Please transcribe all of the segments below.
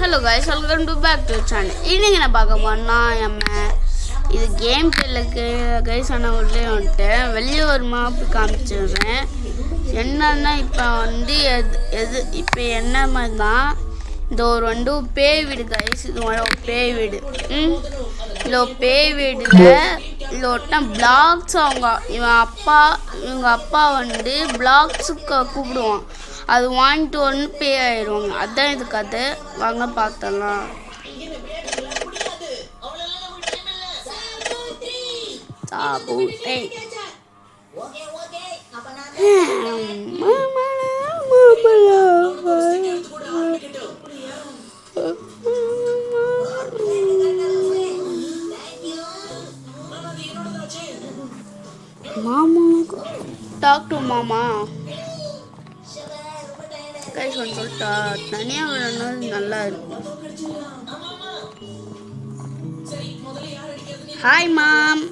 Hello guys, welcome to back to the channel. இன்னைக்கு நான் பார்க்க போறேன்னா இது கேம் பிளேக்கு கைஸ் ஆனால் உள்ளே வந்துட்டேன். வெளியே ஒரு மாப் காமிச்சிடுறேன். என்னன்னா இப்போ இப்போ என்ன மாதிரி தான் இந்த ஒரு பேய் வீடு கைஸ். இது ஒரு பேய் வீடு. இல்லை பேய் வீடில் இல்லை ஒருத்தன் பிளாக்ஸ் இவங்க அப்பா பிளாக்ஸுக்கு கூப்பிடுவான். அது வாங்கிட்டு ஒன்று பே ஆயிடுவாங்க. அதுதான் இது கதை. வாங்க பார்த்தலாம். மாமா டாக் டு மாமா கைஸ் ஒன்று சொல்லிட்டா, தனியாக விளையாடுறது நல்லா இருக்கும். Hi mom.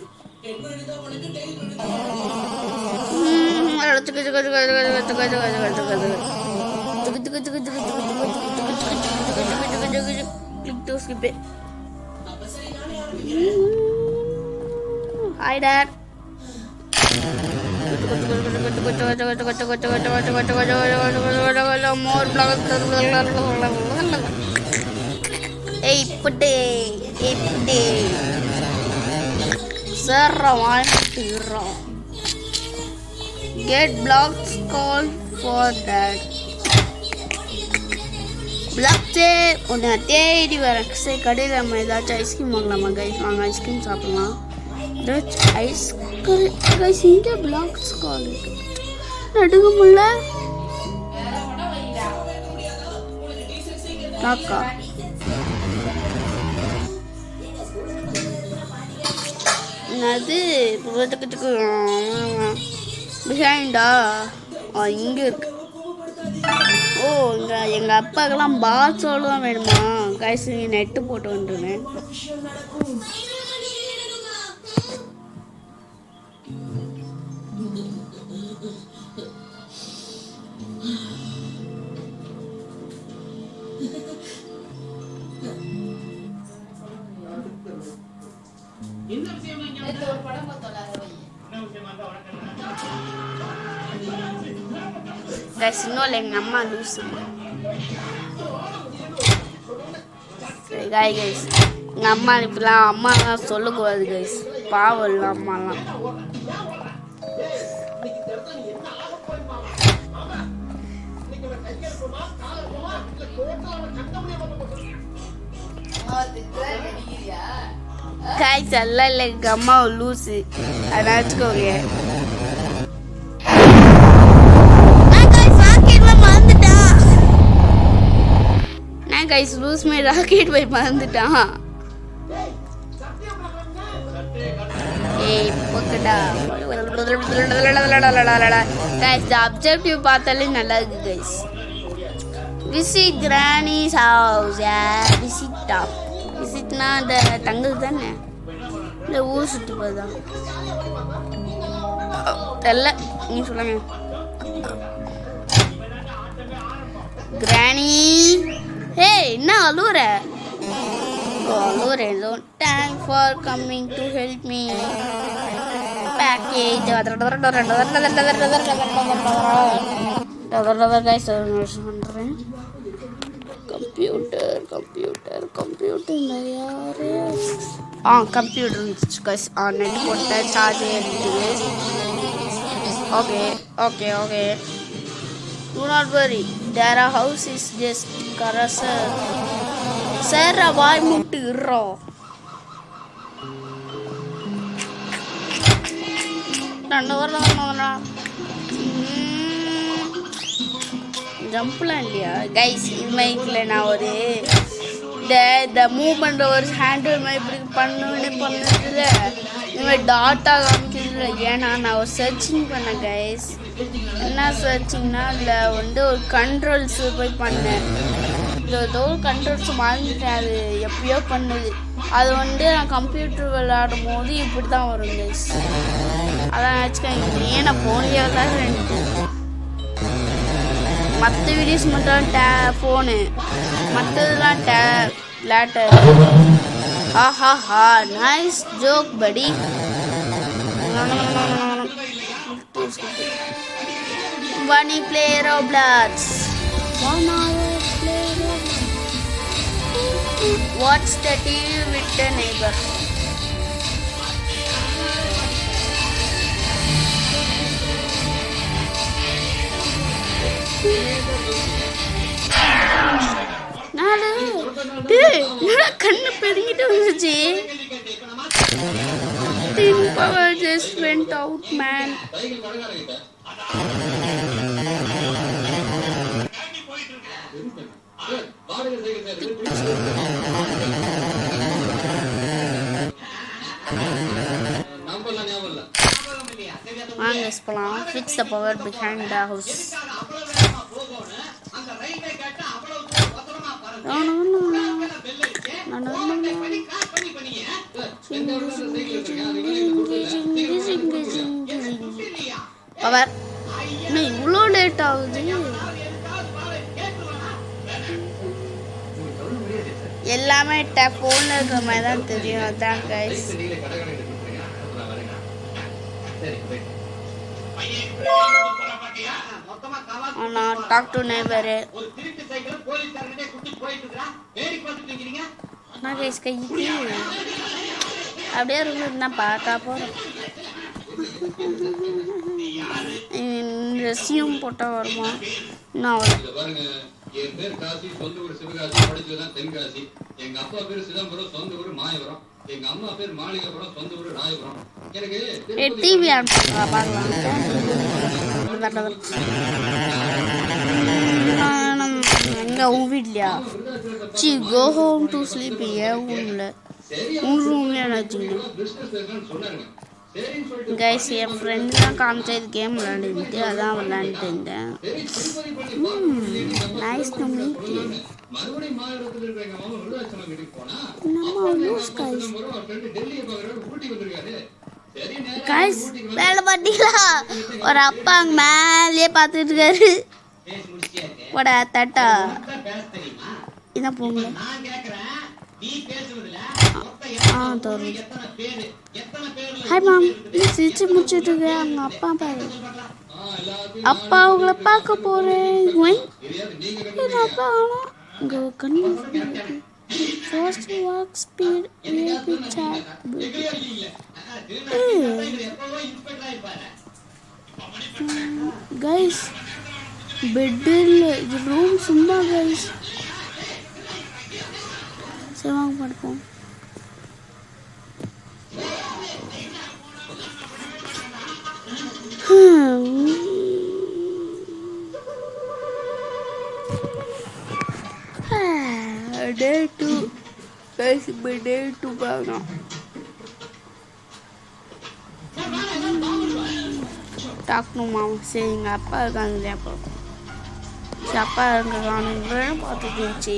Hi dad. More blocks. Hey, put it. Sir, get blocks call for that. Blocks உன்னை தேடி வரேன். சரி கடையில் நம்ம ஏதாச்சும் ஐஸ்கிரீம் வாங்கலாமா கைஸ்? வாங்க ஐஸ்கிரீம் சாப்பிடலாம். கைஸ் இந்த பிளாக்ஸ் கால் நடுங்க முடியல. காக்கா அது பிஹைண்டா இங்கே இருக்கு. ஓ இங்கே எங்கள் அப்பாக்கெல்லாம் பால்ஸோடு தான் வேணுமா கைஸ்? நெட்டு போட்டு வந்துருவேன். இன்னும் எங்கள் அம்மா லூசு. சரி கைஸ், எங்கள் அம்மா இப்பெல்லாம் அம்மாலாம் சொல்லக்கூடாது கைஸ். பாவம் இல்லை அம்மாலாம். கைஸ் எல்லாம் இல்லை, எங்கள் அம்மா லூசு. அதை வச்சுக்கோங்க. கைஸ் லூஸ் மே ராக்கெட் போய் மறந்துட்டான். கைஸ் அப்ஜெக்டிவ் பார்த்தாலே நல்லா இருக்கு கைஸ். Visit granny's house. விசிட்னா இந்த தங்குது தானே, இல்லை ஊர் சுற்றி போதுதான் தெரியல. நீ சொல்லுங்க கிரானி. Hey, என்ன அழுவுற? Thanks for coming to help me. Package. Guys, சொல்றேன். கம்ப்யூட்டர் யாரு? கம்ப்யூட்டர் இருந்துச்சு guys. நெட் போட்ட சார்ஜ் எடுத்து. Okay. Do not worry. Their house is just Karasa. Sarah, why mutirro? ஜம்ப்லாம் இல்லையா கைஸ்? இது மைக்கில் நான் ஒரு இந்த மூவ் பண்ணுற ஒரு ஹேண்டில் மாதிரி இப்படி பண்ணுறதுல இந்த மாதிரி டாட்டா காமிக்கிறதுல. ஏன்னா நான் ஒரு சர்ச்சிங் பண்ணேன் கைஸ். என்ன சர்ச்சிங்னா அதில் ஒரு கண்ட்ரோல்ஸ் போய் பண்ணேன். ஏதோ கண்ட்ரோல்ஸ் மறந்துட்டேன். அது எப்பயோ பண்ணுது. அது நான் கம்ப்யூட்டர் விளையாடும் போது இப்படி தான் வரும் கைஸ். அதான் வச்சுக்கோங்க. ஏன்னா போனியாக தான் ரெண்டு மற்ற வீடியோஸ் மட்டும் ஃபோனு, மற்றதெல்லாம் லேட்டர். ஆஹாஹா, நைஸ் ஜோக் படி. Wanna play Roblox? Watch the TV with the neighbor. கண்ணு பெருங்கிட்டு வந்துச்சு. Team power just went out, man. வாங்க போலாம். Fix the power behind the house. Power இன்னும் இவ்வளோ லேட் ஆகுது. எல்லாமே ஃபோனில் இருக்கிற மாதிரி தான் தெரியும். அதான் கைஸ். ஆனால் டாக் டு நெய்பரு நான் கைஸ் கைக்கு அப்படியே இருக்கும் தான் பார்த்தா போகிறோம். ரெசியூம் போட்டால் வருமா? இன்னும் அவ்வளோ. என் பேர் காசி, சொந்த ஊர் சிவகாசி, படிச்சதுதான் தென்காசி. எங்க அப்பா பேர் சிதம்பரம், சொந்த ஊர் மாயபுரம். எங்க அம்மா பேர் மாளிகைபுரம், சொந்த ஊர் ராயபுரம். எனக்கு டிவி எங்க உன் வீட்லையா? See go home to sleep. ஏன் ரூம்ல உன் ரூம்ல சொன்னாருங்க. கைஸ் என் ஃப்ரெண்ட் தான் காமிச்சது கேம் விளையாண்டுட்டு அதான் விளையாண்டுட்டு இருந்தேன். Nice to meet you. Guys வேலை பார்த்தீங்களா? ஒரு அப்பா அங்கே மேலேயே பார்த்துட்டு இருக்காரு. போட தட்டா இதான் போங்க. ஹாய் மாம், சிரிச்சு முடிச்சுட்டு இருக்கேன். அவங்க அப்பா பாரு. அப்பா அவங்கள பார்க்க போறேன். அப்பா ஆனால் இங்கே கண்ணு ஃபர்ஸ்ட் வாக் ஸ்பீட் கைஸ். பெட்டில் இது ரூம் சும்மா கைஸ். சரி வாங்க படுப்போம். Day 2 guys, இப்போ day 2 பார்க்கலாம். டாக்னுமா சரி எங்கள் அப்பா இருக்காங்க. அப்போ சரி அப்பா இருக்காங்க பார்த்துட்டு இருந்துச்சு.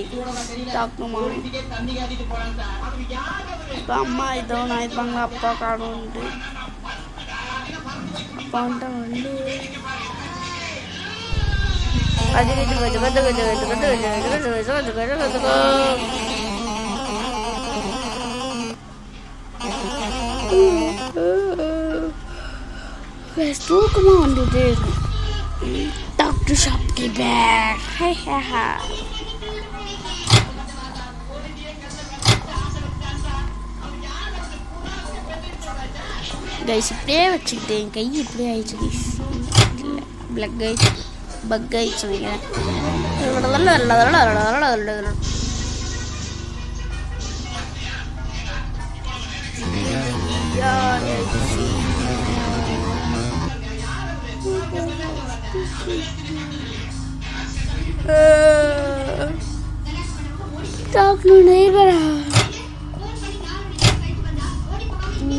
டாக்னுமா இப்போ அம்மா இதோ நான் இருப்பாங்க. அப்பா காணுன்ட்டு அப்பான்ட்ட வந்து தூக்கமாக வந்துட்டே இருக்கும். Doctor ஷாப்கி back. கைஸ் இப்படியே வச்சுக்கிட்டேன். கை இப்படியே ஆயிடுச்சு கைஸ். பிளக் கைஸ் பக் ஆயிடுச்சு நினைக்கிறேன்.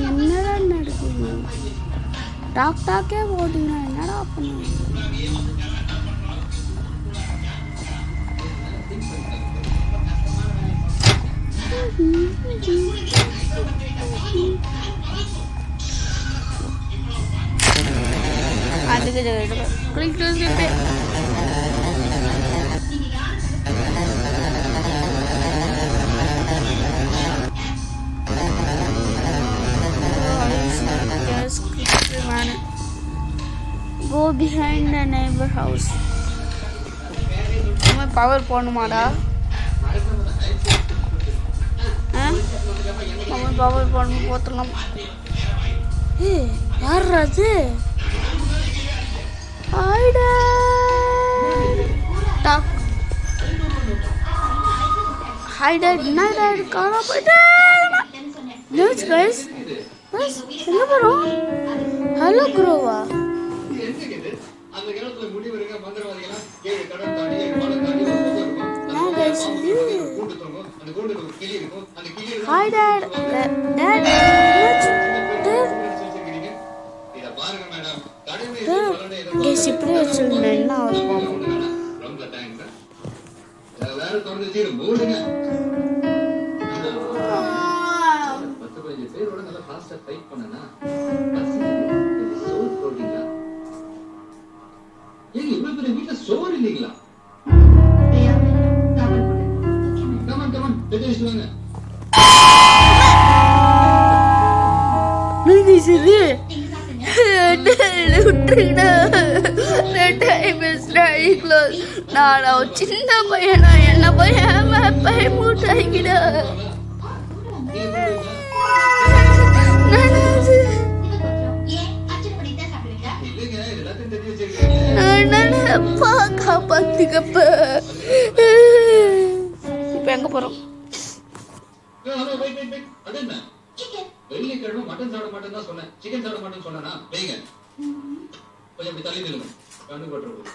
என்னடா நடக்குது? டாக்டாக்கே போட்டீங்கன்னா என்னடா பண்ணுங்க? அதுக்கு கிளிக் டு ஸ்கிப். நண்பர் ஹவுஸ். பவர் போடணுமாடா? பவர் போடணும் போத்துலாம். யார் அது? என்ன காணா போயிட்டேன். எங்க போறோம்? Hello குரோவா? Hi Dad. Dad. Guys, இப்படி வச்சிருந்தேன் என்ன ஆகும்? சோறு இல்லைங்களா? நான் சின்ன பையனா என்ன பையன் மூட்டாய்கிட காப்பாத்துக்கப்ப. இப்ப எங்க போறோம்? வெள்ளிக்கிழமை மட்டன் சாப்பிட மாட்டேன்னு தான் சொன்னேன். சிக்கன் சாப்பிட மாட்டேன்னு சொன்னா வைங்க. கொஞ்சம் அப்படி தள்ளி நில்லுங்க. கண்ணு போட்டுருவோம்.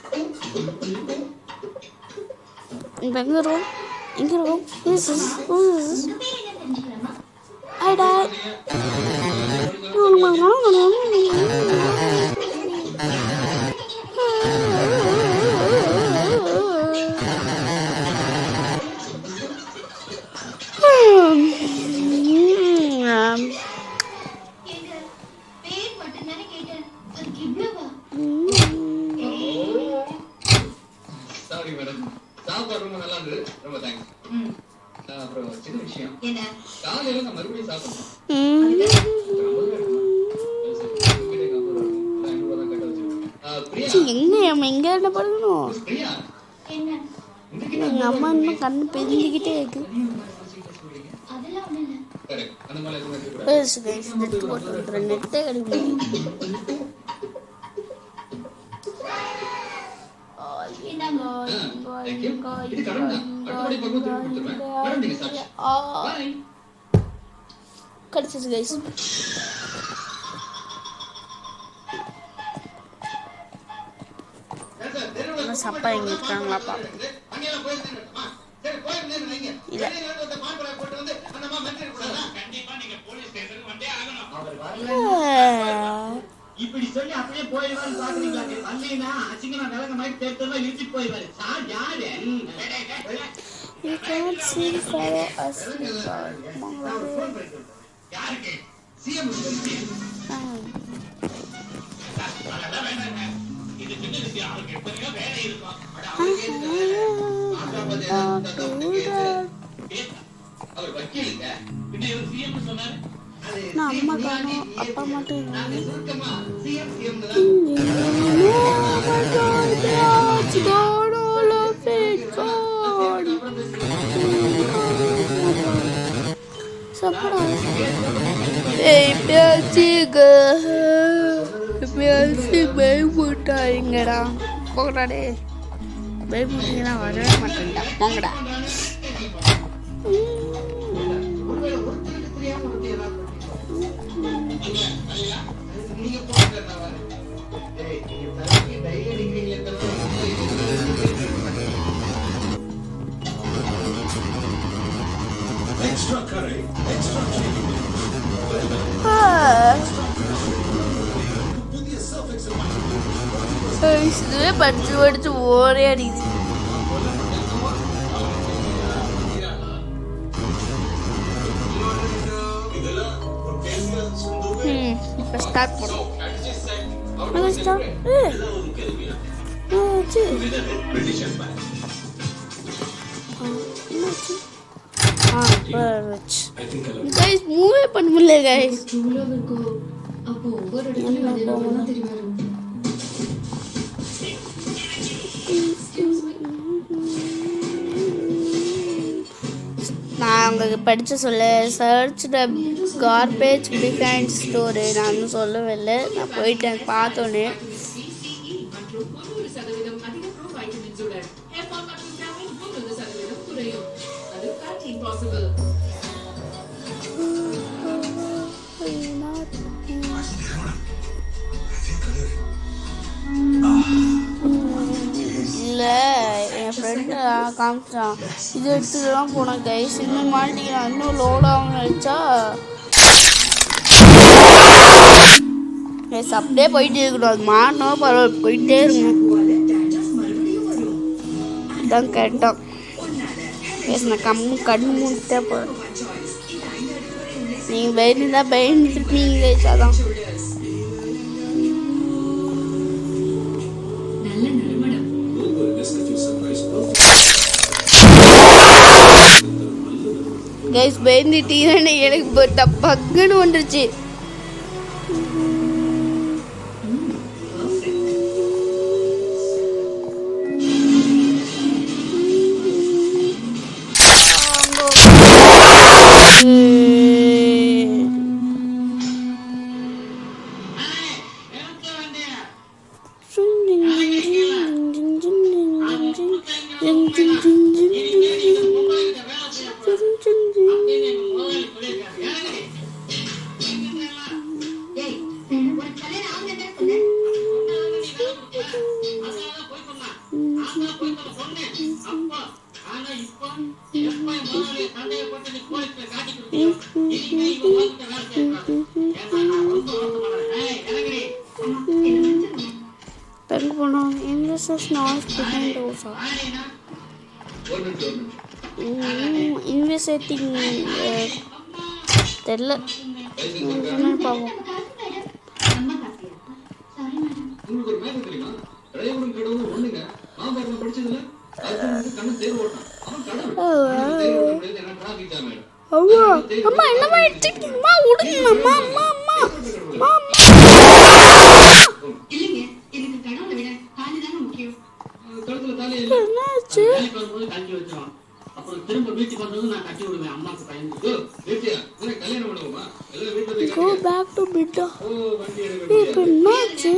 எங்க இருக்கோம்? எங்க இருக்கோம்? Hi Dad. Sorry madam. சாப்பாடு ரொம்ப நல்லா இருந்தது. ரொம்ப தேங்க்ஸ். அப்புறம் சின்ன விஷயம் என்ன? காலையில நான் மறுபடியும் சாப்பிடணும். எங்க என்ன பண்ணணும்? எங்க அம்மா இன்னும் கண்ணு பெருந்துகிட்டே இருக்கு. நெட்டே கிடைக்கும். கிடைச்சிச்சு கைஸ். சப்பா எங்க இருக்காங்களா பாப்போம். இல்ல இப்படி சொல்லி அப்படியே போயிடுவான்னு பாக்குறீங்களா? வந்தீங்கன்னா அசிங்கமா விலங்க மாதிரி தேர்தல் இழுத்துட்டு போயிடுவாரு. சார் யாரு? You can't see follow us. யாருக்கு? சிஎம் இது சின்னதுக்கு அவருக்கு எப்படியோ வேலை இருக்கும். அவர் வக்கீலுங்க. பின்ன இவர் சிஎம் சொன்னாரு. நான் அம்மா காணோம், அப்பா மட்டும் பயப்பட்டாங்கடா. போங்கடாடே, பயப்பட்டீங்கன்னா வரவே மாட்டேன்டா. போங்கடா. Extra curry, extra chicken. இதுவே படிச்சு படிச்சு ஓரே அடிக்குது. இப்ப ஸ்டார்ட் பண்ணுவோம். கைஸ் மூவே பண்ண முடியல கைஸ். உங்களுக்கு படித்து சொல்ல search the garbage behind story நான் சொல்லவில்லை, நான் போயிட்டேன் பார்த்தோன்னே. இல்லை என் ஃப்ரெண்டு காமிச்சான், இது எடுத்துக்கலாம் போனேன் கைஸ், இன்னும் மாட்டிக்கிறான், இன்னும் லோடாகவும் நினச்சா கைஸ் அப்படியே போயிட்டே இருக்கணும். அது மாறணும் பரவாயில்ல, போயிட்டே இருக்கணும். இதான் கேட்டான் கைஸ், நான் கண்ணு மூடிட்டே போகிறேன். நீங்கள் பயந்துதான் பயந்துருப்பீங்க கைஸ். அதான் கைஸ் பயந்துட்டீங்கன்னு எனக்கு பக்குன்னு வந்துருச்சு. எங்கே போனோம்? இன்வெஸ்டிங் தெரில பார்ப்போம். அம்மா என்னம்மா எடுத்துக்கிட்டீங்கம்மா, விடுங்கம்மா. அம்மா அம்மா அம்மா என்னாச்சு? Go back to Bidda. இப்போ என்னாச்சு?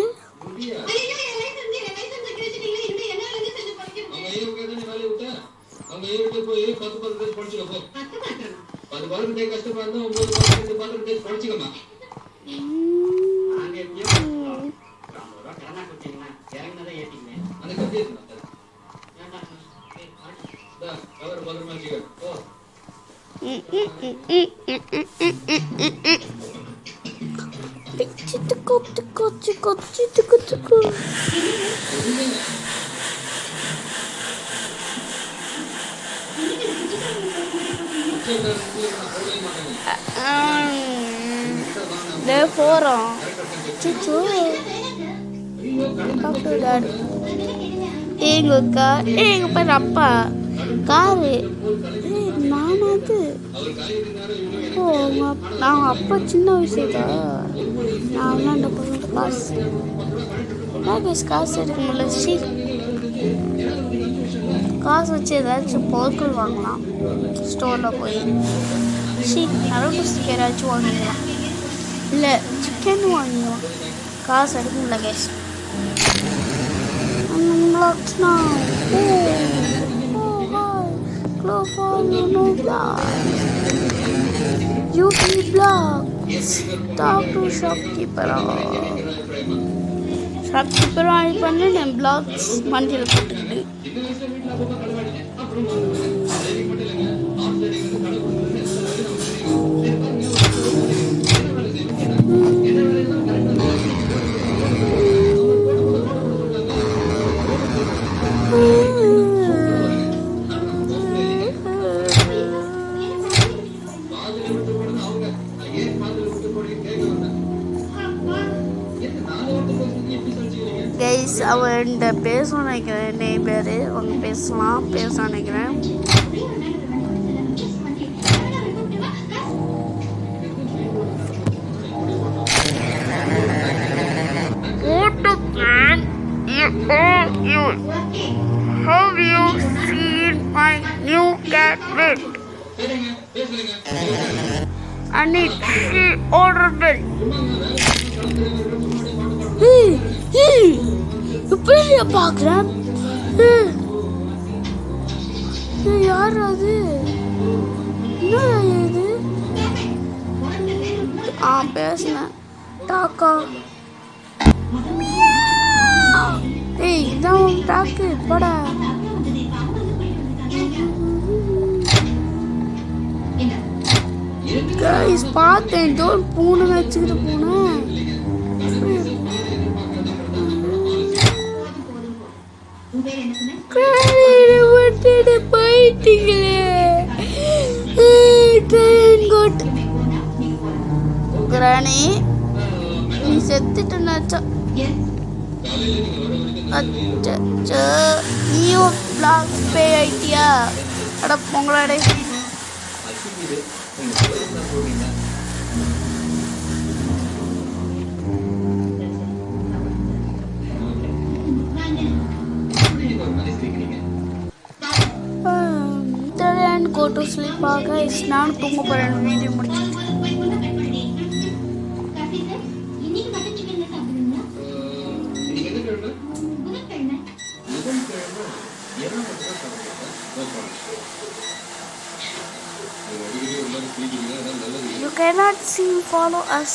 போறோம். எங்க பேர் அப்பா காரு நானாது. ஓ நான் அப்பா சின்ன வயசுதா, நான் விளாண்ட போகிறது காசு எடுக்க முடியல. காசு வச்சு ஏதாச்சும் பொருட்கள் வாங்கலாம் ஸ்டோரில் போய். நரோட்டஸ்க்கு ஏதாச்சும் வாங்கிக்கலாம், இல்லை சிக்கன் வாங்கிக்கலாம். காசு எடுக்க முடியல case. Blocks now. Glow for no blocks. UP blocks. Talk to shopkeeper. Shopkeeper ஆகி பண்ணி நான் blocks மண்டியில் போட்டுக்கிட்டு. கைஸ் அவன்கிட்ட பேசணும்னு நினைக்கிறேன், நெய்பர் அவங்க பேச நினைக்கிறேன். Have you seen my new cat bed? சரிங்க பேசுறீங்க I need order bell. இப்படியா பார்க்குறேன்? யார் அது? என்ன இது? பேசுனேன் டாக்கா. ஏய் இதான் டாக்கு போடா. கைஸ் பார்த்தேன் ஏதோ பூனை வச்சுக்கிட்டு போனேன். விட்டுட்டு போயிட்டீங்களே. கிராணி நீ செத்துட்டா. அச்சோ நீயும் பிளாக் பே ஆயிட்டியா? அட பொங்கலாடே. Go to sleep, guys. நான் தூங்க போறேன். வீடியோ முடிச்சு. You cannot see. Follow us.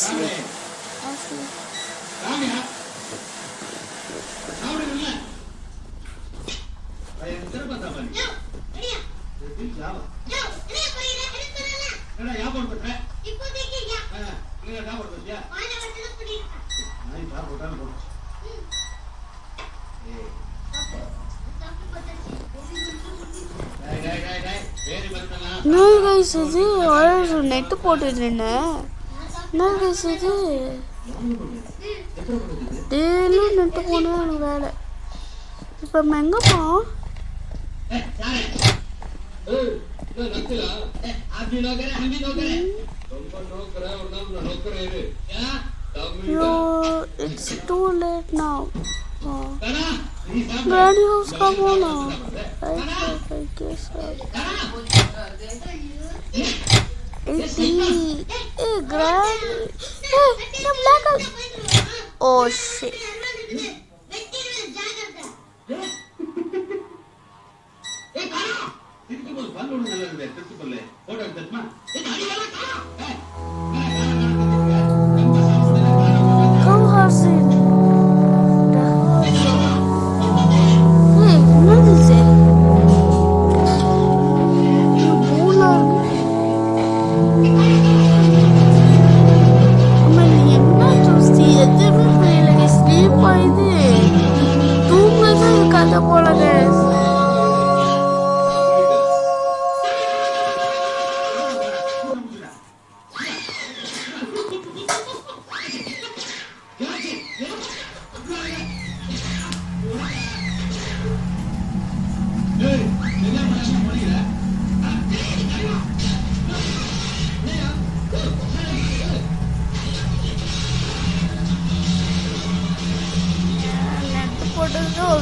No guys, இது நெட் போட்டுட்டு இருந்தேன். என்ன guys இது? டெய்லி நெட் போனா எனக்கு வேலை. இப்போ எங்க போறோம்? It's too late now. Granny house come on now. I guess so. Hey Granny. Hey, the black. Oh shit. Come Harsin. Hey, what is it?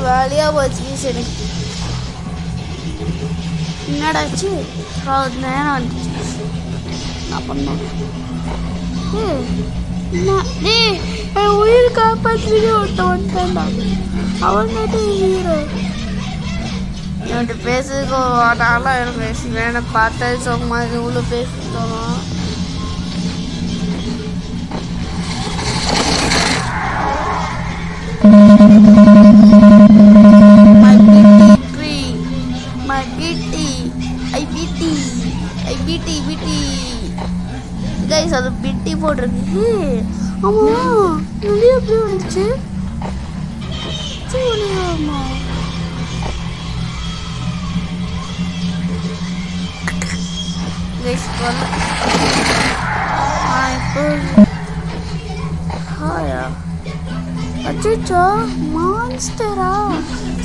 வேலையாக போச்சு சரி. என்னடாச்சு? நேரம் வந்துச்சு. நான் பண்ணேன். என் உயிர் காப்பாற்றி வந்துட்டான்டா. அவன் ஹீரோ. என்கிட்ட பேசுறதுக்கு நாளாக எனக்கு பேசி வேணும். பார்த்தா சும்மா இவ்வளோ பேசிட்டோம். கைஸ் அது பிட்டி போட்டிருக்கு. ஆமாம் வெளியே எப்படி வந்துச்சு? ஆமா கைஸ் ஹாயா அச்சோ மான்ஸ்டரா.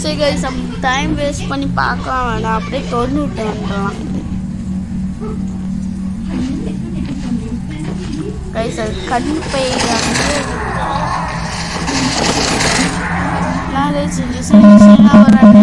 சரி கைஸ் டைம் வேஸ்ட் பண்ணி பார்க்க வேண்டாம். அப்படியே தொண்ணு விட்டு வந்துடலாம். கைஸ் அது கண் பை நான் கைஸ் டிசைனாக வராங்க.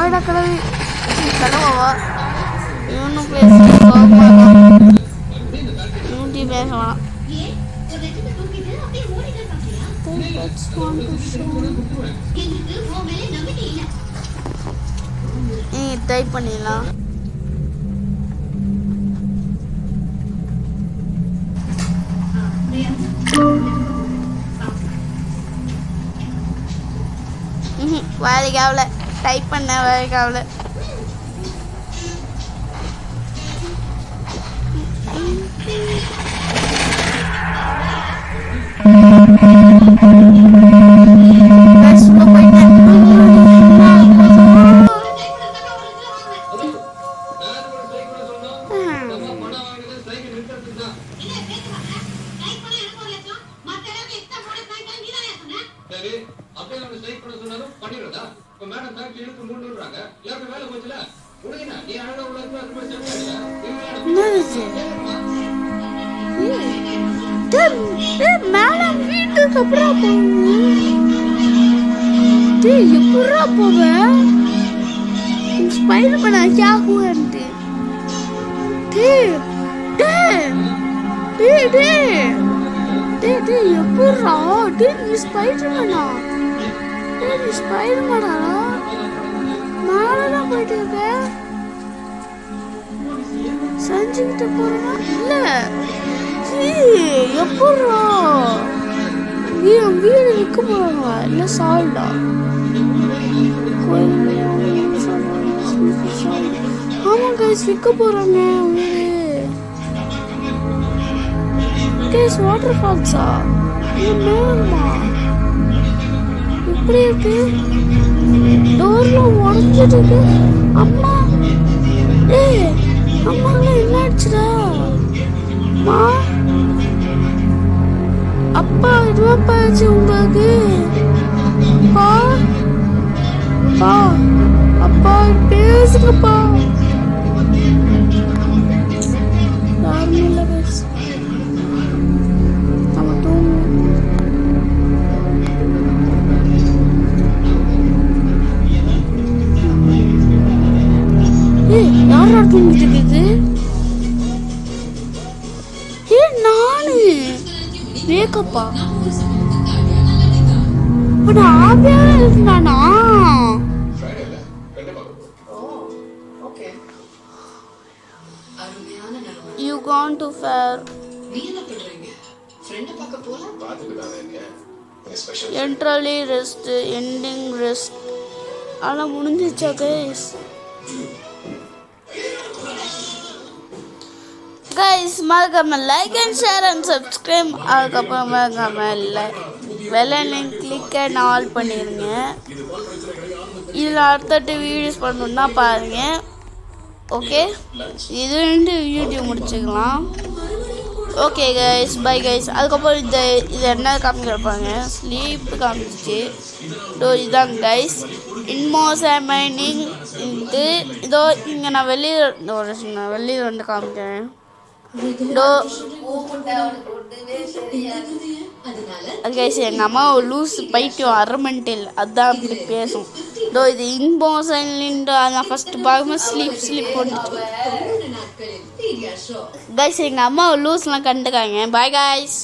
ஆடா கிளவி கிளவா இவனும் பேச இவன்ட்டி பேசலாம். டைப் பண்ணிடலாம். வேலைக்கு ஆகல. டைப் பண்ண வேலைக்கு ஆகல. சரி, அப்படியே நம்ம ஸ்ட்ரைக் பண்ண சொன்னாலும் பண்ணிடுறதா? இப்ப மேடம் ஃபேக்டரி இழுத்து மூண்டு விடுறாங்க. எல்லாருக்கும் வேலை போச்சுல. உனக்கு என்ன? நீ அழகா உள்ள இருக்கு, அது மாதிரி செட் ஆயிடுல. மேடம் வீட்டுக்கு அப்புறம் எப்படா போவேன்? ஸ்பைடர் பண்ண கேக்குவேன்ட்டு எப்படா நீ ஸ்பைடர் பண்ணா நீ ஸ்பைடர் பண்ணா மேலதான் போயிட்டு இருக்க. செஞ்சுக்கிட்டு போறா இல்ல எப்படா வீடு விற்க போறாங்க இல்ல சால்டா ஆமா கைஸ் விற்க போறாங்க கைஸ். வாட்டர் ஃபால்ஸா மேலமா இப்படி இருக்கு? டோர்ல உடஞ்சிட்டு இருக்கு. அம்மா அம்மாலாம் என்ன ஆச்சுடா? அம்மா அப்பா இதுவா பாச்சு உங்களுக்கு? அப்பா அப்பா அப்பா பேசுங்கப்பா. யாருமே இல்லை பேசு. நம்ம தூங்கும். யாரா தூங்கிட்டு இருக்குது? நானு மேக்கப்பா ஆவியாவே இருந்தானா? You gone too far. Entirely rest, ending rest. ஆனா முடிஞ்சிச்சா guys? மறக்காம like and share and subscribe. அதுக்கப்புறம் மறக்காம வெள்ளை லிங்க் கிளிக் அண்ட் ஆல் பண்ணிடுங்க. இதில் அடுத்தட்டு வீடியோஸ் பண்ணணுன்னா பாருங்க. ஓகே, இது யூடியூப் முடிச்சுக்கலாம். Okay guys, bye guys. அதுக்கப்புறம் இது என்ன காமிக்கிறப்பாங்க? ஸ்லீப் காமிச்சிச்சு. இதுதான் கைஸ் இன்மோசமைனிங். இதோ இங்கே நான் வெளியில் வந்து காமிக்கிறேன். எங்க அம்மா லூஸ் பைத்தியம் அரமெண்டல் அதான் அப்படி பேசும். இது இன்போசன்ட் அதான் ஃபர்ஸ்ட் பாருங்க. ஸ்லீப் போட்டு கைஸ் எங்க அம்மா லூஸ்லாம் கண்டுக்காங்க. Bye guys.